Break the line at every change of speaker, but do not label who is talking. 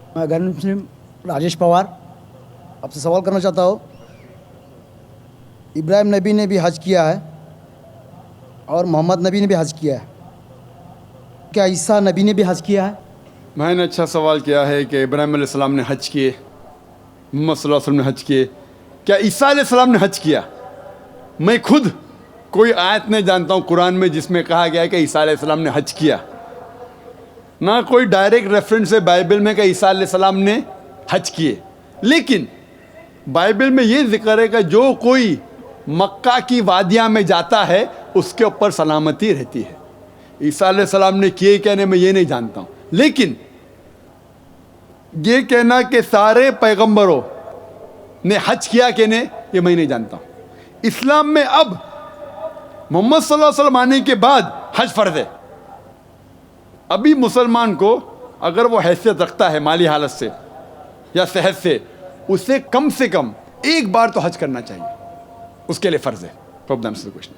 मैं गैर मुस्लिम राजेश पवार आपसे सवाल करना चाहता हूँ। इब्राहिम नबी ने भी हज किया है और मोहम्मद नबी ने भी हज किया है, क्या ईसा नबी ने भी हज किया है?
भाई ने अच्छा सवाल किया है कि इब्राहिम अलैहिस्सलाम ने हज किए, मोहम्मद सल्लल्लाहु अलैहि वसल्लम ने हज किए, क्या ईसा अलैहिस्सलाम ने हज किया? मैं खुद कोई आयत नहीं जानता हूँ कुरान में जिसमें कहा गया है कि ईसा अलैहिस्सलाम ने हज किया। ना कोई डायरेक्ट रेफरेंस है बाइबल में कि ईसा अलैहिस्सलाम ने हज किए। लेकिन बाइबल में ये जिक्र है कि जो कोई मक्का की वादियाँ में जाता है उसके ऊपर सलामती रहती है। ईसा अलैहिस्सलाम ने किए क्या नहीं मैं ये नहीं जानता हूँ, लेकिन ये कहना कि सारे पैगंबरों ने हज किया कि नहीं ये मैं नहीं जानता हूँ। इस्लाम में अब मोहम्मद सल्लल्लाहु अलैहि वसल्लम आने के बाद हज फर्ज है। अभी मुसलमान को अगर वो हैसियत रखता है माली हालत से या सेहत से, उसे कम एक बार तो हज करना चाहिए, उसके लिए फ़र्ज़ है। Hope that answers the question.